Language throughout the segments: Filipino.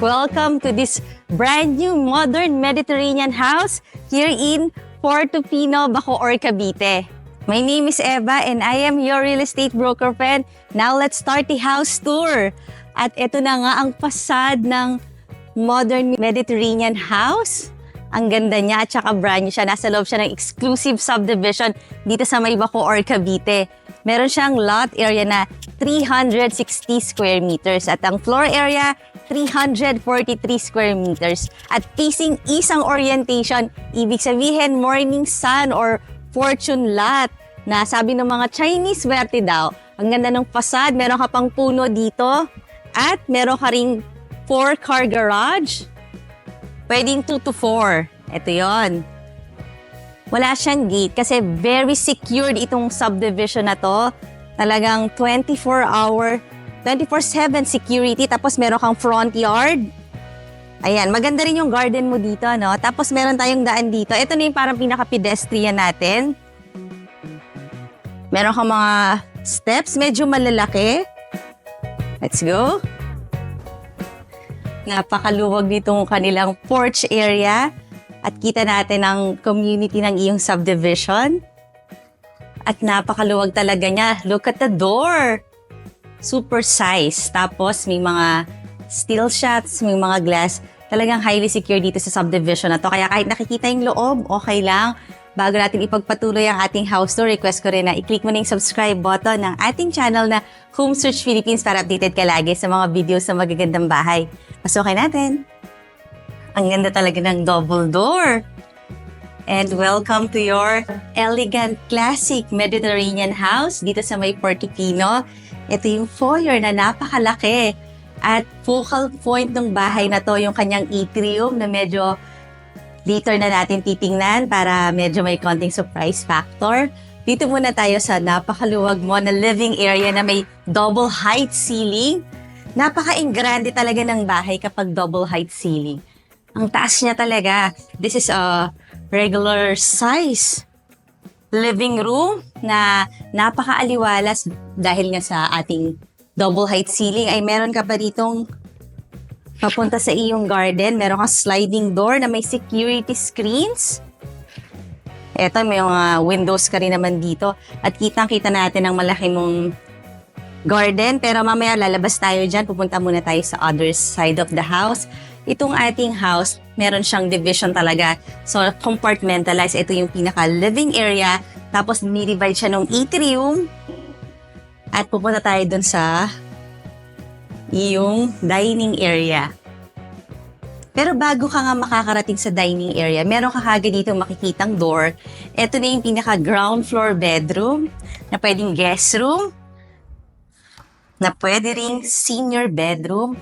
Welcome to this brand new modern Mediterranean house here in Portofino, Bacoor, Cavite. My name is Eva and I am your real estate broker friend. Now let's start the house tour. At ito na nga ang fasad ng modern Mediterranean house. Ang ganda niya at saka brand new siya. Nasa loob siya ng exclusive subdivision dito sa may Bacoor, Cavite. Meron siyang lot area na 360 square meters at ang floor area 343 square meters. At facing isang orientation, ibig sabihin morning sun or fortune lot na sabi ng mga Chinese swerte daw. Ang ganda ng facade, meron ka pang puno dito at meron ka ring 4-car garage. Pwedeng 2 to 4. Ito yon. Wala siyang gate kasi very secured itong subdivision na to. Talagang 24-7 security. Tapos meron kang front yard. Ayan, maganda rin yung garden mo dito, no? Tapos meron tayong daan dito. Ito na yung parang pinaka-pedestrian natin. Meron kang mga steps, medyo malalaki. Let's go. Napakaluwag nitong kanilang porch area. At kita natin ang community ng iyong subdivision. At napakaluwag talaga niya. Look at the door. Super size. Tapos may mga steel shuts, may mga glass. Talagang highly secure dito sa subdivision na to. Kaya kahit nakikita yung loob, okay lang. Bago natin ipagpatuloy ang ating house tour, request ko rin na i-click mo na yung subscribe button ng ating channel na Home Search Philippines para updated ka lagi sa mga videos sa magagandang bahay. Pasukin natin. Ang ganda talaga ng double door. And welcome to your elegant, classic Mediterranean house dito sa may Portofino. Ito yung foyer na napakalaki. At focal point ng bahay na to, yung kanyang atrium na medyo later na natin titingnan para medyo may konting surprise factor. Dito muna tayo sa napakaluwag mo na living area na may double height ceiling. Napaka-ingrande talaga ng bahay kapag double height ceiling. Ang taas niya talaga. This is a regular size living room na napaka-aliwalas dahil nga sa ating double height ceiling ay meron ka pa ditong papunta sa iyong garden. Meron kang sliding door na may security screens. Eto, may mga windows ka rin naman dito. At kitang-kita natin ang malaki mong garden. Pero mamaya lalabas tayo dyan. Pupunta muna tayo sa other side of the house. Itong ating house, meron siyang division talaga. So, compartmentalized. Ito yung pinaka-living area. Tapos, ni-divide siya ng atrium. At pupunta tayo dun sa yung dining area. Pero bago ka nga makakarating sa dining area, meron ka kagad dito makikitang door. Ito na yung pinaka-ground floor bedroom na pwedeng guest room, na pwede ring senior bedroom,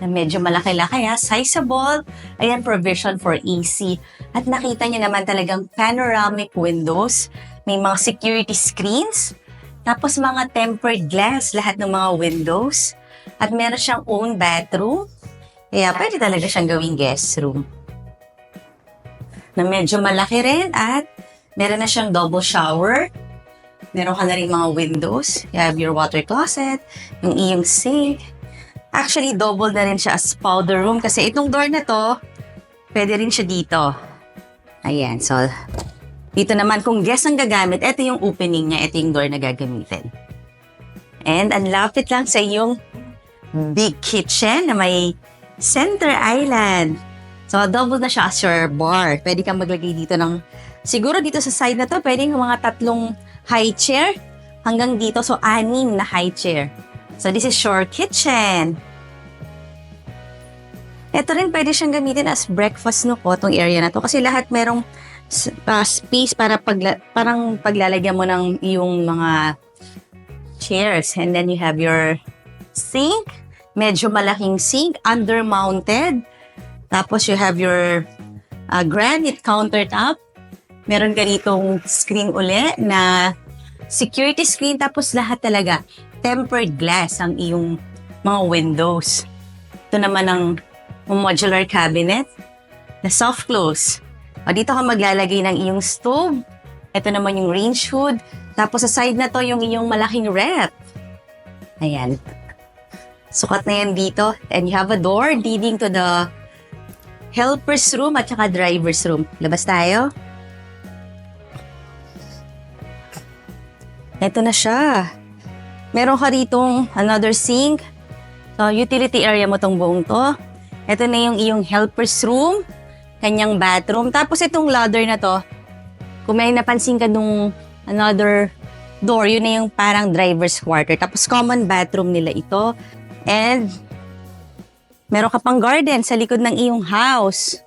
na medyo malaki-laki sizable. Ayan, provision for AC. At nakita niyo naman talagang panoramic windows. May mga security screens. Tapos mga tempered glass, lahat ng mga windows. At meron siyang own bathroom. Kaya pwede talaga siyang gawing guest room. Na medyo malaki rin at meron na siyang double shower. Meron ka na rin mga windows. You have your water closet, yung iyong sink. Actually, double na rin siya as powder room kasi itong door na to, pwede rin siya dito. Ayan, so, dito naman kung guest ang gagamit, ito yung opening niya, ito yung door na gagamitin. And ang lapit lang sa iyong big kitchen na may center island. So, double na siya as your bar. Pwede kang maglagay dito ng, siguro dito sa side na to, pwede yung mga 3 high chair hanggang dito. So, 6 na high chair. So, this is your kitchen. Ito rin pwede siyang gamitin as breakfast nook itong area na to. Kasi lahat merong space para parang paglalagyan mo ng iyong mga chairs. And then you have your sink. Medyo malaking sink, under-mounted. Tapos you have your granite countertop. Meron ka ditong screen uli na security screen. Tapos lahat talaga tempered glass ang iyong mga windows. Ito naman ang modular cabinet na soft close. O dito ka maglalagay ng iyong stove. Ito naman yung range hood. Tapos sa side na to yung iyong malaking ref. Ayan. Sukat na yan dito. And you have a door leading to the helper's room at saka driver's room. Labas tayo. Ito na siya. Meron ka ritong another sink. So, utility area mo tong buong to. Ito na yung iyong helper's room, kanyang bathroom. Tapos itong ladder na to, kung may napansin ka nung another door, yun na yung parang driver's quarter. Tapos common bathroom nila ito. And meron ka pang garden sa likod ng iyong house.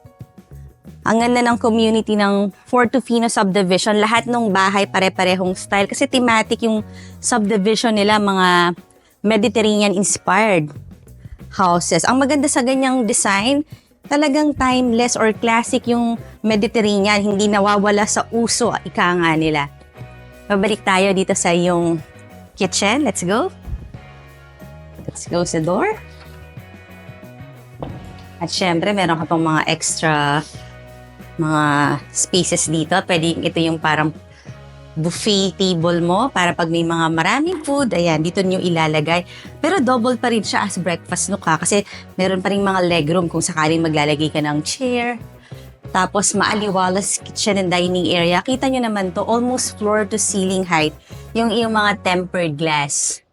Ang ganda ng community ng Portofino subdivision. Lahat ng bahay pare-parehong style. Kasi thematic yung subdivision nila, mga Mediterranean-inspired houses. Ang maganda sa ganyang design, talagang timeless or classic yung Mediterranean. Hindi nawawala sa uso, ika nga nila. Babalik tayo dito sa iyong kitchen. Let's go. Let's close the door. At syempre, meron ka pang mga extra mga spaces dito. Pwede ito yung parang buffet table mo para pag may mga maraming food, ayan, dito nyo ilalagay. Pero double pa rin siya as breakfast nook kasi meron pa rin mga legroom kung sakaling maglalagay ka ng chair. Tapos maaliwalas kitchen and dining area. Kita nyo naman to, almost floor to ceiling height. Yung mga tempered glass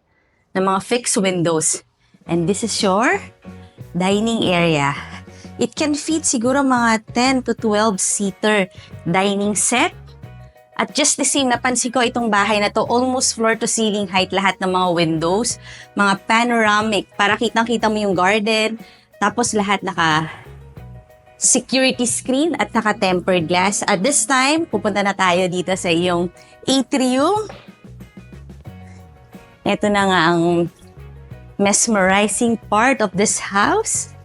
na mga fixed windows. And this is your dining area. It can fit siguro mga 10 to 12 seater dining set. At just the same, napansin ko itong bahay na to, almost floor to ceiling height lahat ng mga windows, mga panoramic, para kitang-kita mo yung garden. Tapos lahat naka security screen at naka tempered glass. At this time, pupunta na tayo dito sa iyong atrium. Ito na nga ang mesmerizing part of this house.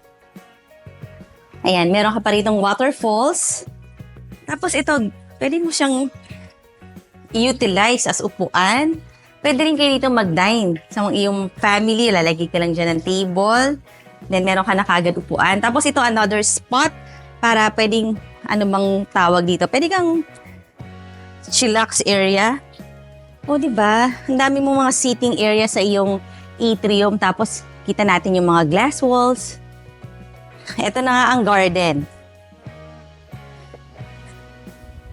Ayan, meron ka pa ritong waterfalls. Tapos ito, pwede mo siyang i-utilize as upuan. Pwede rin kayo dito mag-dine sa iyong family. Lalagay ka lang dyan ng table. Then, meron ka na kagad upuan. Tapos ito, another spot para pwedeng, ano bang tawag dito? Pwede kang chillax area. O, diba? Ang dami mo mga seating area sa iyong atrium. Tapos, kita natin yung mga glass walls. Ito na nga ang garden.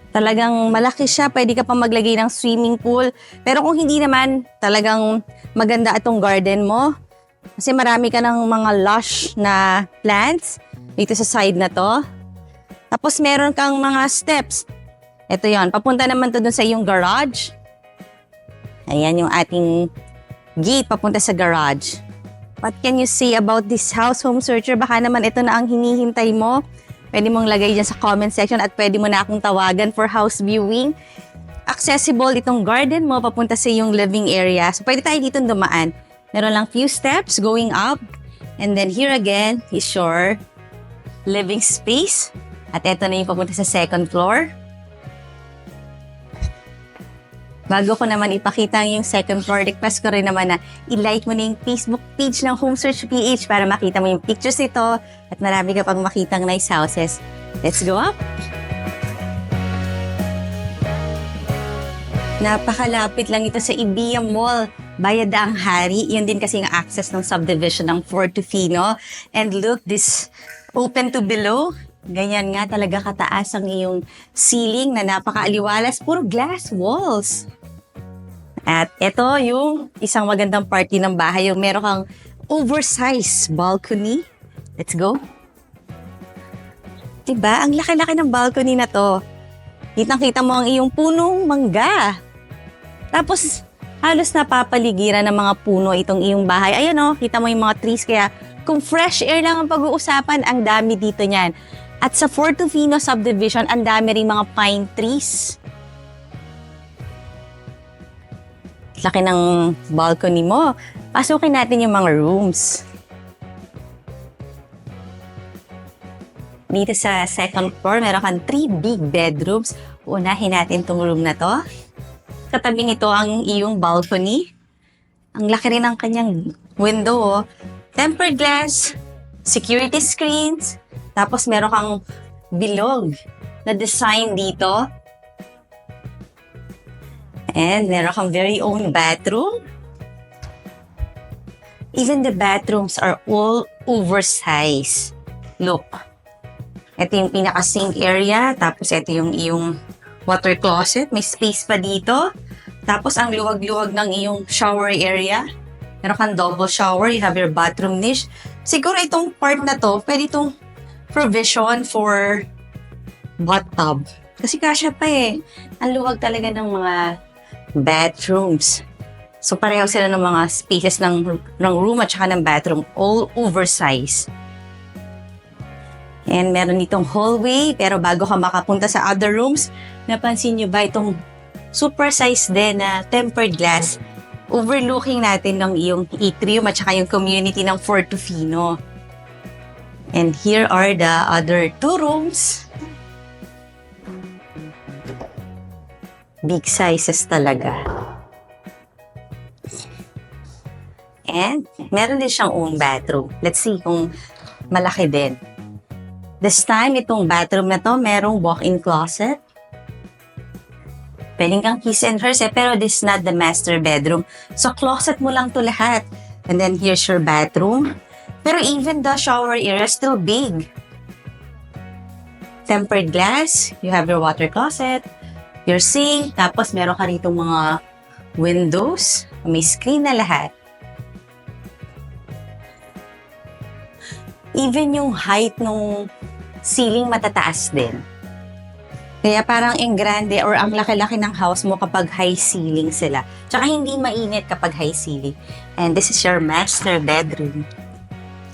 Talagang malaki siya. Pwede ka pa maglagay ng swimming pool. Pero kung hindi naman, talagang maganda itong garden mo. Kasi marami ka ng mga lush na plants dito sa side na to. Tapos meron kang mga steps. Ito yon, papunta naman to dun sa iyong garage. Ayan yung ating gate papunta sa garage. What can you say about this house, home searcher? Baka naman ito na ang hinihintay mo. Pwede mong lagay dyan sa comment section at pwede mo na akong tawagan for house viewing. Accessible itong garden mo papunta sa iyong living area. So pwede tayo dito dumaan. Meron lang few steps going up. And then here again is your living space. At ito na yung papunta sa second floor. Bago ko naman ipakita yung second floor, request ko rin naman na i-like mo na yung Facebook page ng Home Search PH para makita mo yung pictures nito at marami ka pang makitang nice houses. Let's go up! Napakalapit lang ito sa Ibiya Mall, Bayadaang Hari. Yun din kasi yung access ng subdivision ng Portofino. And look, this open to below. Ganyan nga talaga kataas ang iyong ceiling na napakaaliwalas. Puro glass walls. At ito yung isang magandang party ng bahay. Yung meron kang oversized balcony. Let's go. Diba? Ang laki-laki ng balcony na to. Kitang-kita mo ang iyong punong mangga. Tapos, halos napapaligiran ng mga puno itong iyong bahay. Ayan o, kita mo yung mga trees. Kaya kung fresh air lang ang pag-uusapan, ang dami dito niyan. At sa Portofino subdivision, ang dami rin mga pine trees. Laki ng balcony mo. Pasukin natin yung mga rooms. Dito sa second floor, meron kang 3 big bedrooms. Unahin natin itong room na to. Katabing ito ang iyong balcony. Ang laki rin ng kanyang window. Oh. Tempered glass, security screens, tapos meron kang bilog na design dito. And meron kang very own bathroom. Even the bathrooms are all oversized. Look. Ito yung pinaka-sink area. Tapos ito yung iyong water closet. May space pa dito. Tapos ang luwag-luwag ng iyong shower area. Meron kang double shower. You have your bathroom niche. Siguro itong part na to, pwede itong provision for bathtub. Kasi kasya pa eh. Ang luwag talaga ng mga bathrooms. So pareho sila ng mga spaces ng room at saka ng bathroom. All oversized. And meron itong hallway. Pero bago ka makapunta sa other rooms, napansin nyo ba itong super size din na tempered glass overlooking natin ng iyong atrium at saka yung community ng Portofino. And here are the other two rooms. Big sizes talaga. And meron din siyang own bathroom. Let's see kung malaki din. This time, itong bathroom na to, merong walk-in closet. Pwedeng kang kiss and hers pero this is not the master bedroom. So, closet mo lang to lahat. And then, here's your bathroom. Pero even the shower area is still big. Tempered glass. You have your water closet. Your sink. Tapos, meron ka rito mga windows. May screen na lahat. Even yung height ng ceiling matataas din. Kaya parang ang grande or ang laki-laki ng house mo kapag high ceiling sila. Tsaka hindi mainit kapag high ceiling. And this is your master bedroom.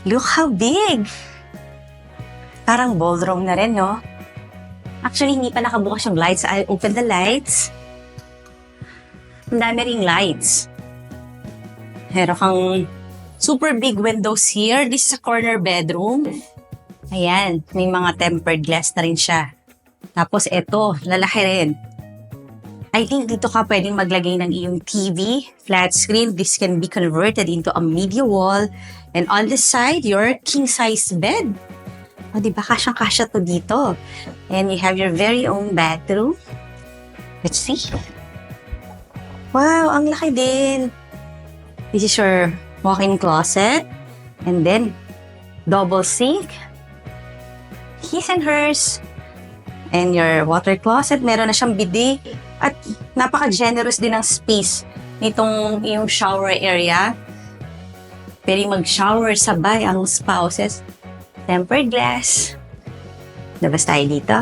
Look how big! Parang ballroom na rin, no? Actually, hindi pa nakabukas yung lights. I'll open the lights. Ang dami ring lights. Meron kang super big windows here. This is a corner bedroom. Ayan, may mga tempered glass na rin siya. Tapos ito, lalaki rin. I think dito ka pwedeng maglagay ng iyong TV, flat screen. This can be converted into a media wall. And on the side, your king-size bed. O, diba? Kasyang-kasya to dito. And you have your very own bathroom. Let's see. Wow, ang laki din. This is your walk-in closet. And then, double sink. His and hers. And your water closet, meron na siyang bidet. At napaka-generous din ng space nitong yung shower area. Pwede mag-shower sabay ang spouses. Tempered glass. Labas tayo dito.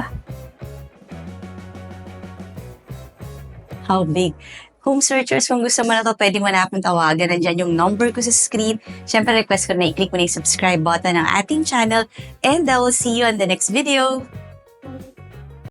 How big? Home searchers, kung gusto mo na to, pwede mo na akong tawagan. Nandyan yung number ko sa screen. Siyempre, request ko na i-click mo na yung subscribe button ng ating channel. And I will see you on the next video.